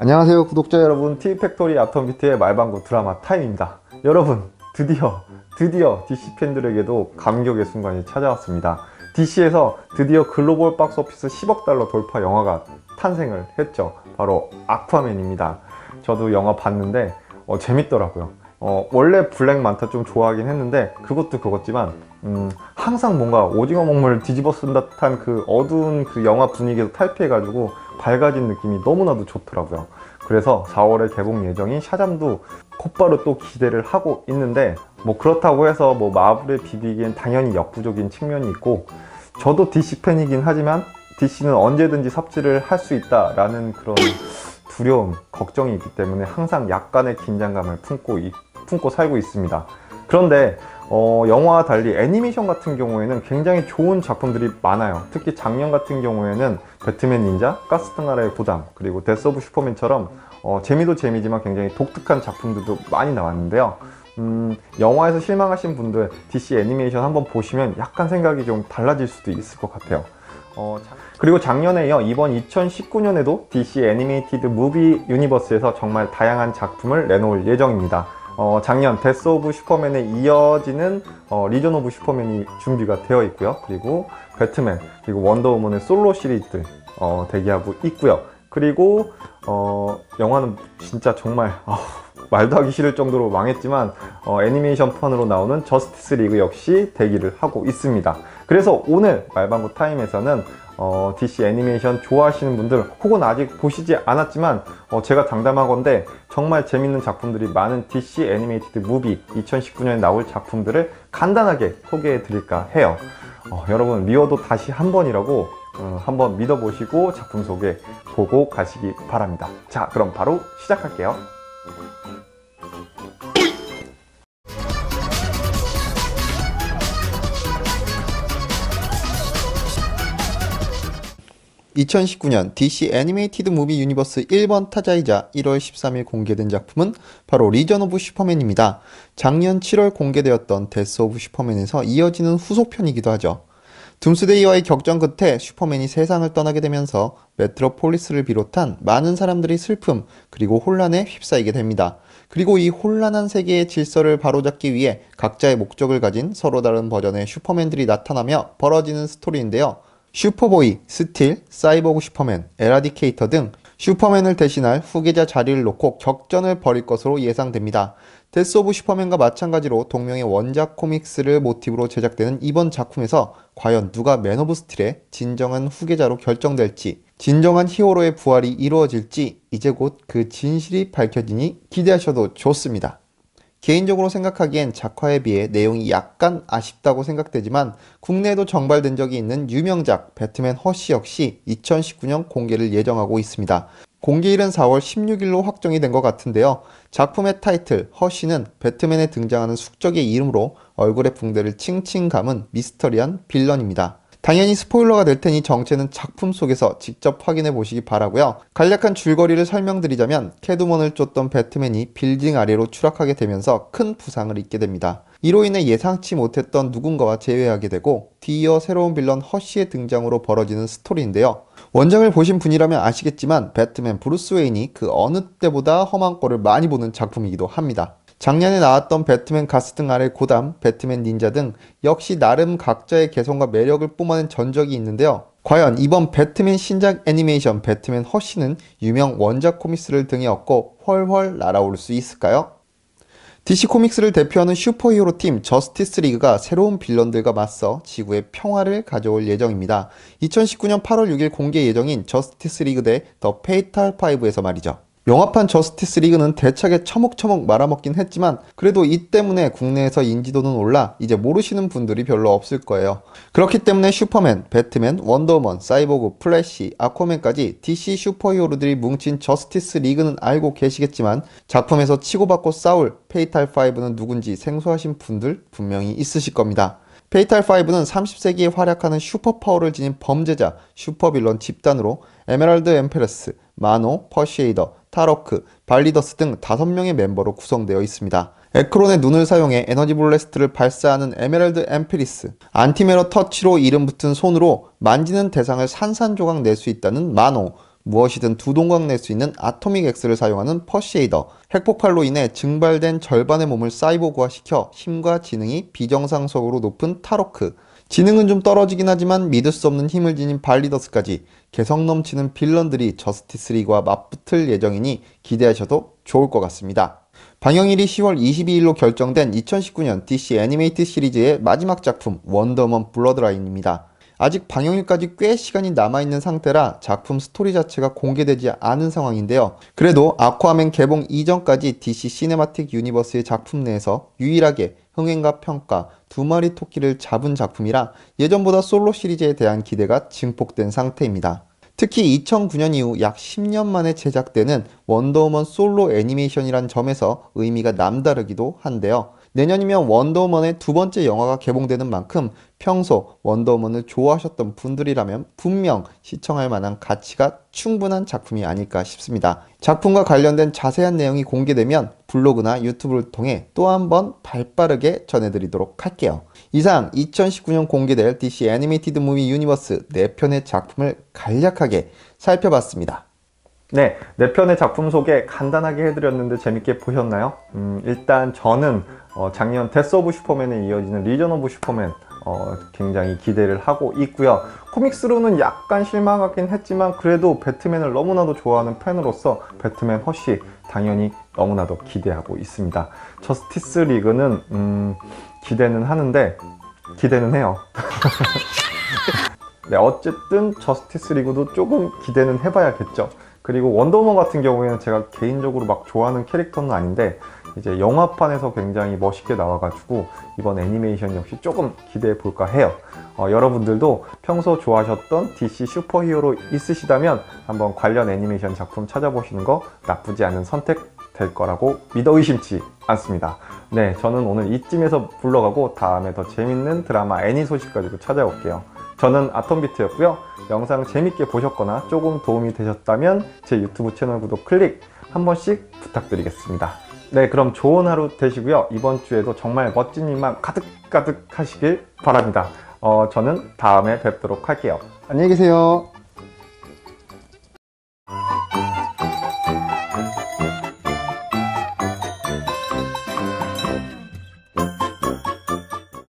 안녕하세요 구독자 여러분, 티비팩토리 아톰비트의 말방구 드라마 타임입니다. 여러분, 드디어 DC 팬들에게도 감격의 순간이 찾아왔습니다. DC에서 드디어 글로벌 박스오피스 10억 달러 돌파 영화가 탄생을 했죠. 바로 아쿠아맨입니다. 저도 영화 봤는데 재밌더라고요. 원래 블랙 만타 좀 좋아하긴 했는데 그것도 그렇지만 항상 뭔가 오징어 먹물 뒤집어 쓴 듯한 그 어두운 그 영화 분위기에서 탈피해가지고 밝아진 느낌이 너무나도 좋더라고요. 그래서 4월에 개봉 예정인 샤잠도 곧바로 또 기대를 하고 있는데, 뭐 그렇다고 해서 뭐 마블에 비비기엔 당연히 역부족인 측면이 있고, 저도 DC 팬이긴 하지만 DC는 언제든지 삽질을 할 수 있다라는 그런 두려움, 걱정이 있기 때문에 항상 약간의 긴장감을 품고 살고 있습니다. 그런데 영화와 달리 애니메이션 같은 경우에는 굉장히 좋은 작품들이 많아요. 특히 작년 같은 경우에는 배트맨 닌자, 가스등 아래의 고담, 그리고 데스 오브 슈퍼맨처럼 재미도 재미지만 굉장히 독특한 작품들도 많이 나왔는데요. 영화에서 실망하신 분들 DC 애니메이션 한번 보시면 약간 생각이 좀 달라질 수도 있을 것 같아요. 그리고 작년에 이어 이번 2019년에도 DC 애니메이티드 무비 유니버스에서 정말 다양한 작품을 내놓을 예정입니다. 작년 데스 오브 슈퍼맨에 이어지는 리전 오브 슈퍼맨이 준비가 되어 있고요. 그리고 배트맨, 그리고 원더우먼의 솔로 시리즈들 대기하고 있고요. 그리고 영화는 진짜 정말 말도 하기 싫을 정도로 망했지만 애니메이션 편으로 나오는 저스티스 리그 역시 대기를 하고 있습니다. 그래서 오늘 말방구 타임에서는 DC 애니메이션 좋아하시는 분들, 혹은 아직 보시지 않았지만 제가 장담하건대 정말 재밌는 작품들이 많은 DC 애니메이티드 무비 2019년에 나올 작품들을 간단하게 소개해 드릴까 해요. 여러분, 미워도 다시 한 번이라고 한번 믿어보시고 작품 소개 보고 가시기 바랍니다. 자, 그럼 바로 시작할게요. 2019년 DC 애니메이티드 무비 유니버스 1번 타자이자 1월 13일 공개된 작품은 바로 리전 오브 슈퍼맨입니다. 작년 7월 공개되었던 데스 오브 슈퍼맨에서 이어지는 후속편이기도 하죠. 둠스데이와의 격전 끝에 슈퍼맨이 세상을 떠나게 되면서 메트로폴리스를 비롯한 많은 사람들이 슬픔 그리고 혼란에 휩싸이게 됩니다. 그리고 이 혼란한 세계의 질서를 바로잡기 위해 각자의 목적을 가진 서로 다른 버전의 슈퍼맨들이 나타나며 벌어지는 스토리인데요. 슈퍼보이, 스틸, 사이보그 슈퍼맨, 에라디케이터 등 슈퍼맨을 대신할 후계자 자리를 놓고 격전을 벌일 것으로 예상됩니다. 데스 오브 슈퍼맨과 마찬가지로 동명의 원작 코믹스를 모티브로 제작되는 이번 작품에서 과연 누가 맨 오브 스틸의 진정한 후계자로 결정될지, 진정한 히어로의 부활이 이루어질지 이제 곧 그 진실이 밝혀지니 기대하셔도 좋습니다. 개인적으로 생각하기엔 작화에 비해 내용이 약간 아쉽다고 생각되지만 국내에도 정발된 적이 있는 유명작 배트맨 허쉬 역시 2019년 공개를 예정하고 있습니다. 공개일은 4월 16일로 확정이 된 것 같은데요. 작품의 타이틀 허쉬는 배트맨에 등장하는 숙적의 이름으로 얼굴에 붕대를 칭칭 감은 미스터리한 빌런입니다. 당연히 스포일러가 될 테니 정체는 작품 속에서 직접 확인해 보시기 바라고요. 간략한 줄거리를 설명드리자면 캐트우먼을 쫓던 배트맨이 빌딩 아래로 추락하게 되면서 큰 부상을 입게 됩니다. 이로 인해 예상치 못했던 누군가와 재회하게 되고 뒤이어 새로운 빌런 허쉬의 등장으로 벌어지는 스토리인데요. 원작을 보신 분이라면 아시겠지만 배트맨 브루스 웨인이 그 어느 때보다 험한 꼴을 많이 보는 작품이기도 합니다. 작년에 나왔던 배트맨 가스등 아래 고담, 배트맨 닌자 등 역시 나름 각자의 개성과 매력을 뿜어낸 전적이 있는데요. 과연 이번 배트맨 신작 애니메이션 배트맨 허쉬는 유명 원작 코믹스를 등에 업고 훨훨 날아오를 수 있을까요? DC 코믹스를 대표하는 슈퍼히어로 팀 저스티스 리그가 새로운 빌런들과 맞서 지구의 평화를 가져올 예정입니다. 2019년 8월 6일 공개 예정인 저스티스 리그 대 더 페이탈 5에서 말이죠. 영화판 저스티스 리그는 대차게 처먹처먹 말아먹긴 했지만 그래도 이 때문에 국내에서 인지도는 올라 이제 모르시는 분들이 별로 없을 거예요. 그렇기 때문에 슈퍼맨, 배트맨, 원더우먼, 사이보그, 플래시, 아쿠아맨까지 DC 슈퍼히어로들이 뭉친 저스티스 리그는 알고 계시겠지만 작품에서 치고받고 싸울 페이탈 5는 누군지 생소하신 분들 분명히 있으실 겁니다. 페이탈 5는 30세기에 활약하는 슈퍼파워를 지닌 범죄자, 슈퍼빌런 집단으로 에메랄드 엠페러스, 마노, 퍼시에이더, 타로크, 발리더스 등 5명의 멤버로 구성되어 있습니다. 에크론의 눈을 사용해 에너지 블래스트를 발사하는 에메랄드 엠피리스, 안티메러 터치로 이름 붙은 손으로 만지는 대상을 산산조각 낼 수 있다는 마노, 무엇이든 두 동강 낼 수 있는 아토믹 X를 사용하는 퍼시에이더, 핵폭발로 인해 증발된 절반의 몸을 사이보그화시켜 힘과 지능이 비정상적으로 높은 타로크, 지능은 좀 떨어지긴 하지만 믿을 수 없는 힘을 지닌 발리더스까지 개성 넘치는 빌런들이 저스티스 리그와 맞붙을 예정이니 기대하셔도 좋을 것 같습니다. 방영일이 10월 22일로 결정된 2019년 DC 애니메이트 시리즈의 마지막 작품 원더우먼 블러드라인입니다. 아직 방영일까지 꽤 시간이 남아있는 상태라 작품 스토리 자체가 공개되지 않은 상황인데요. 그래도 아쿠아맨 개봉 이전까지 DC 시네마틱 유니버스의 작품 내에서 유일하게 흥행과 평가, 두 마리 토끼를 잡은 작품이라 예전보다 솔로 시리즈에 대한 기대가 증폭된 상태입니다. 특히 2009년 이후 약 10년 만에 제작되는 원더우먼 솔로 애니메이션이란 점에서 의미가 남다르기도 한데요. 내년이면 원더우먼의 두 번째 영화가 개봉되는 만큼 평소 원더우먼을 좋아하셨던 분들이라면 분명 시청할 만한 가치가 충분한 작품이 아닐까 싶습니다. 작품과 관련된 자세한 내용이 공개되면 블로그나 유튜브를 통해 또 한 번 발빠르게 전해드리도록 할게요. 이상 2019년 공개될 DC 애니메이티드 무비 유니버스 4편의 작품을 간략하게 살펴봤습니다. 네, 4편의 작품 소개 간단하게 해드렸는데 재밌게 보셨나요? 일단 저는 작년 데스 오브 슈퍼맨에 이어지는 리전 오브 슈퍼맨 굉장히 기대를 하고 있고요. 코믹스로는 약간 실망하긴 했지만 그래도 배트맨을 너무나도 좋아하는 팬으로서 배트맨 허쉬 당연히 너무나도 기대하고 있습니다. 저스티스 리그는 기대는 하는데 기대는 해요. 네, 어쨌든 저스티스 리그도 조금 기대는 해봐야겠죠. 그리고 원더우먼 같은 경우에는 제가 개인적으로 막 좋아하는 캐릭터는 아닌데 이제 영화판에서 굉장히 멋있게 나와가지고 이번 애니메이션 역시 조금 기대해 볼까 해요. 여러분들도 평소 좋아하셨던 DC 슈퍼히어로 있으시다면 한번 관련 애니메이션 작품 찾아보시는 거 나쁘지 않은 선택 될 거라고 믿어 의심치 않습니다. 네, 저는 오늘 이쯤에서 물러가고 다음에 더 재밌는 드라마 애니 소식 가지고 찾아올게요. 저는 아톰비트였고요. 영상 재밌게 보셨거나 조금 도움이 되셨다면 제 유튜브 채널 구독 클릭 한 번씩 부탁드리겠습니다. 네, 그럼 좋은 하루 되시고요. 이번 주에도 정말 멋진 일만 가득가득 하시길 바랍니다. 저는 다음에 뵙도록 할게요. 안녕히 계세요.